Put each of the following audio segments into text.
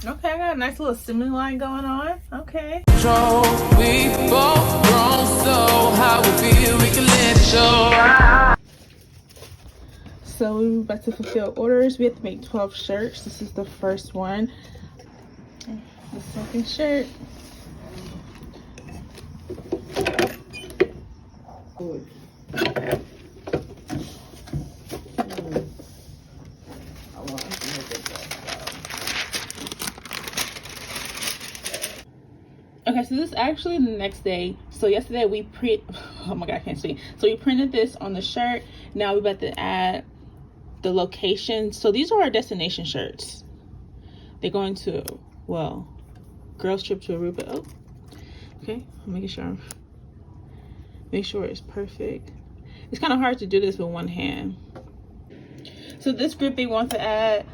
Okay, I got a nice little assembly line going on. Okay. So we both grown, so how we feel, we can let it show. So we're about to fulfill orders. We have to make 12 shirts. This is the first one. The second shirt. Okay, so this is actually the next day. So yesterday we oh my god, I can't see. So we printed this on the shirt. Now we're about to add the location. So these are our destination shirts. They're going to, well, girls trip to Aruba. Oh, okay, I'm making sure. Make sure it's perfect. It's kind of hard to do this with one hand. So this group, they want to add,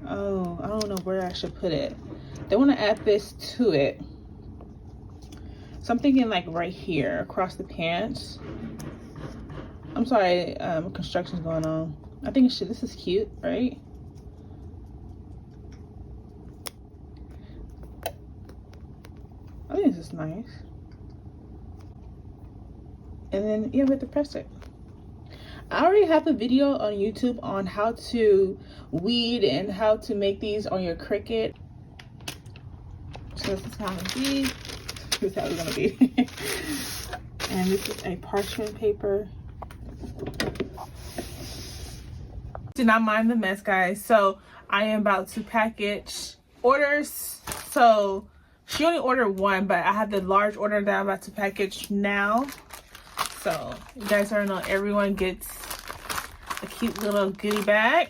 oh, I don't know where I should put it. They want to add this to it. So I'm thinking like right here across the pants. I'm sorry, construction's going on. I think it should, this is cute, right? I think this is nice. And then yeah, we have to press it. I already have a video on YouTube on how to weed and how to make these on your Cricut. So this is how it's gonna be. This is how it's gonna be. And this is a parchment paper. Do not mind the mess, guys. So I am about to package orders. So she only ordered one, but I have the large order that I'm about to package now. So you guys already know everyone gets a cute little goodie bag.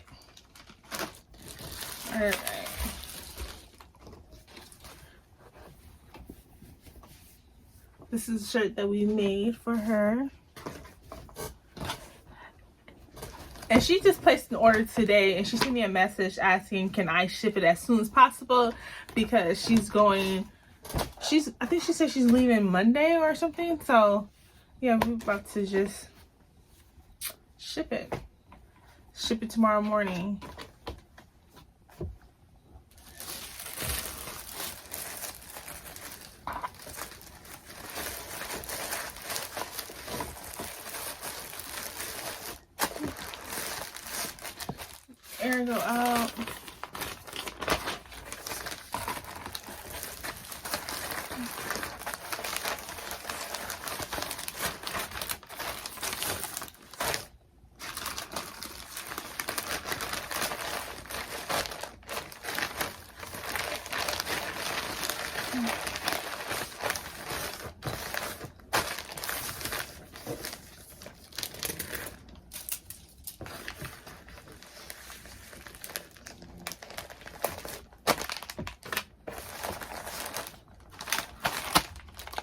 All right. This is a shirt that we made for her. And she just placed an order today, and she sent me a message asking, can I ship it as soon as possible? Because she's going, I think she said she's leaving Monday or something. So yeah, we're about to just ship it. Ship it tomorrow morning. Air go out.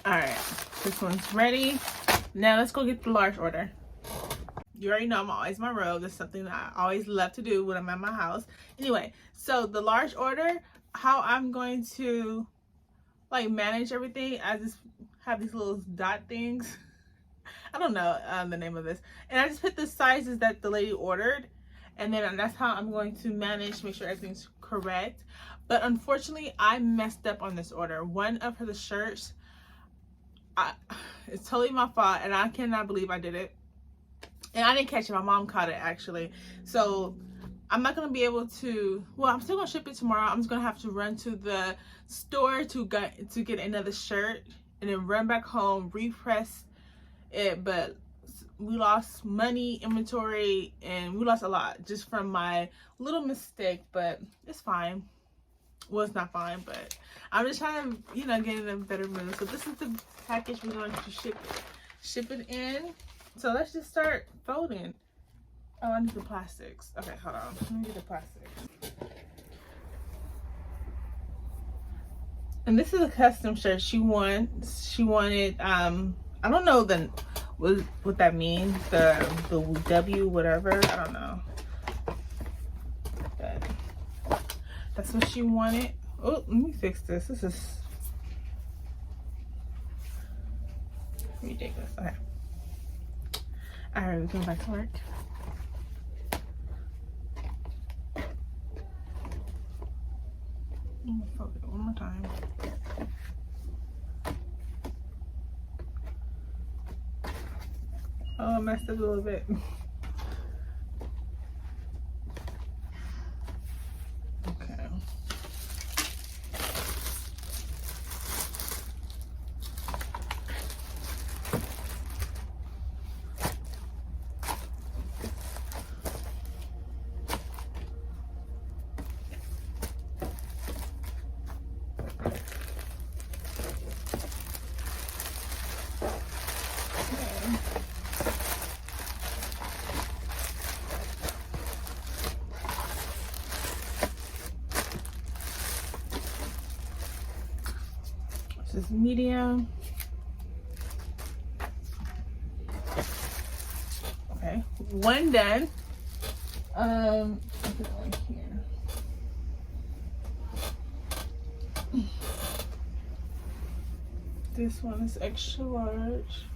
All right, this one's ready. Now let's go get the large order. You already know I'm always my robe. That's something that I always love to do when I'm at my house. Anyway, so the large order, how I'm going to like manage everything, I just have these little dot things. I don't know the name of this. And I just put the sizes that the lady ordered. And then that's how I'm going to manage, make sure everything's correct. But unfortunately, I messed up on this order. One of her shirts, it's totally my fault, and I cannot believe I did it. And I didn't catch it. My mom caught it, actually. So I'm not going to be able to, well, I'm still going to ship it tomorrow. I'm just going to have to run to the store to get another shirt and then run back home, repress it. But we lost money, inventory, and we lost a lot just from my little mistake, but it's fine. Well, it's not fine, but I'm just trying to, you know, get in a better mood. So this is the package we're going to ship it in. So let's just start folding. Oh, I need the plastics. Okay, hold on. Let me get the plastics. And this is a custom shirt she wanted. I don't know what that means. The W whatever. I don't know. But that's what she wanted. Oh, let me fix this. This is ridiculous. Okay. All right, we're going back to work. I'm gonna fold it one more time. Oh, I messed up a little bit. Okay. This is medium. Okay, one done. I'll put it on here. This one is extra large.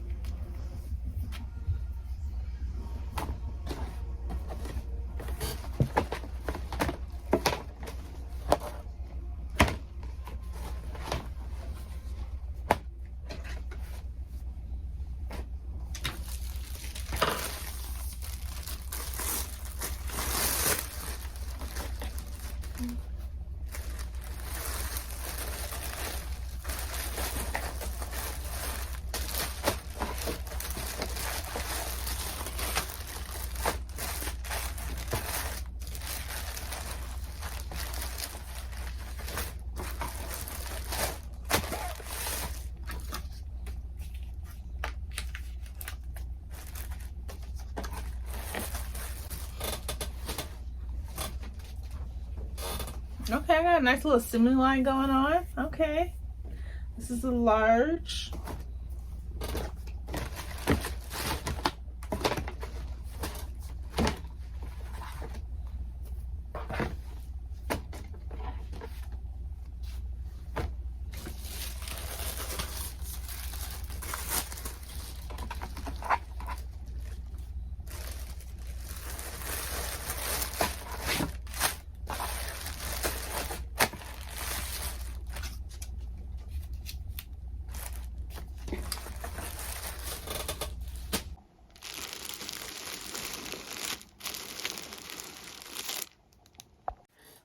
Okay, I got a nice little assembly line going on. Okay. This is a large.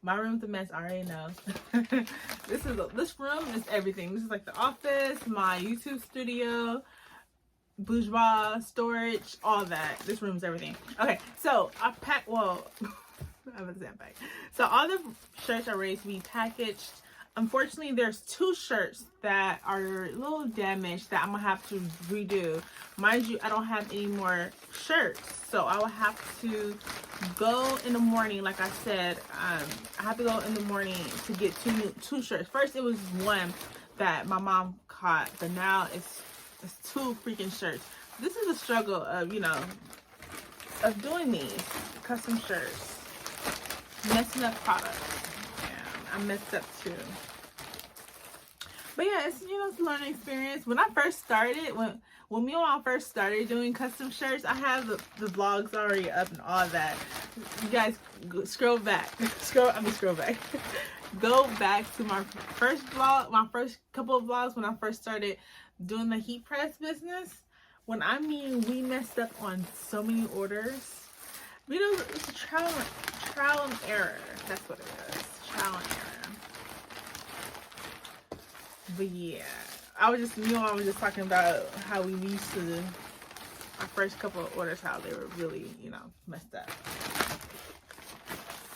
My room's a mess, I already know. This room is everything. This is like the office, my YouTube studio, bourgeois, storage, all that. This room's everything. Okay, so I packed, well, I have a zap bag. So all the shirts are ready to be packaged. Unfortunately, there's 2 shirts that are a little damaged that I'm gonna have to redo. Mind you, I don't have any more shirts, so I will have to go in the morning. Like I said, I have to go in the morning to get two shirts. First, it was one that my mom caught, but now it's 2 freaking shirts. This is a struggle of, you know, of doing these custom shirts, messing up products. I messed up too. But yeah, it's, you know, it's a learning experience. When I first started, when me and mom first started doing custom shirts, I have the vlogs already up and all that. You guys scroll back. Scroll back. Go back to my first vlog, my first couple of vlogs when I first started doing the heat press business. When I mean we messed up on so many orders. You know, it's a trial and error. That's what it is. Trial and error. But yeah, I was just talking about how we used to, our first couple of orders, how they were really, you know, messed up.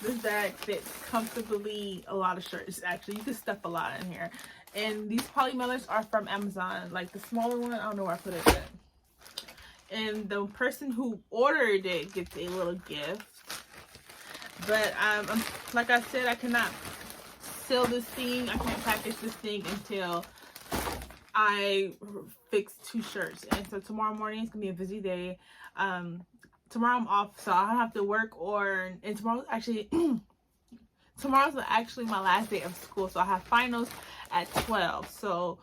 This bag fits comfortably a lot of shirts. Actually, you can stuff a lot in here. And these poly mailers are from Amazon. Like the smaller one, I don't know where I put it in. And the person who ordered it gets a little gift. But like I said, I cannot seal this thing. I can't package this thing until I fix 2 shirts. And so tomorrow morning is gonna be a busy day. Tomorrow I'm off, so I don't have to work, and tomorrow's actually my last day of school, so I have finals at 12. So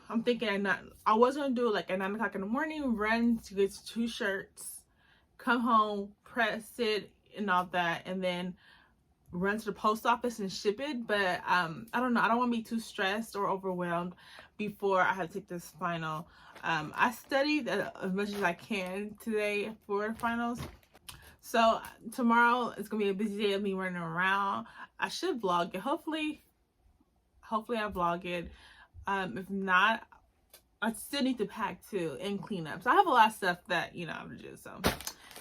I'm thinking I was gonna do like at 9 o'clock in the morning, run to get 2 shirts, come home, press it and all that, and then run to the post office and ship it, but I don't know, I don't want to be too stressed or overwhelmed before I have to take this final. I studied as much as I can today for finals, so tomorrow it's gonna be a busy day of me running around. I should vlog it, hopefully I vlog it. If not, I still need to pack too and clean up, so I have a lot of stuff that, you know, I'm gonna do. So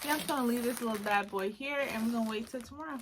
yeah, I'm just gonna leave this little bad boy here and we're gonna wait till tomorrow.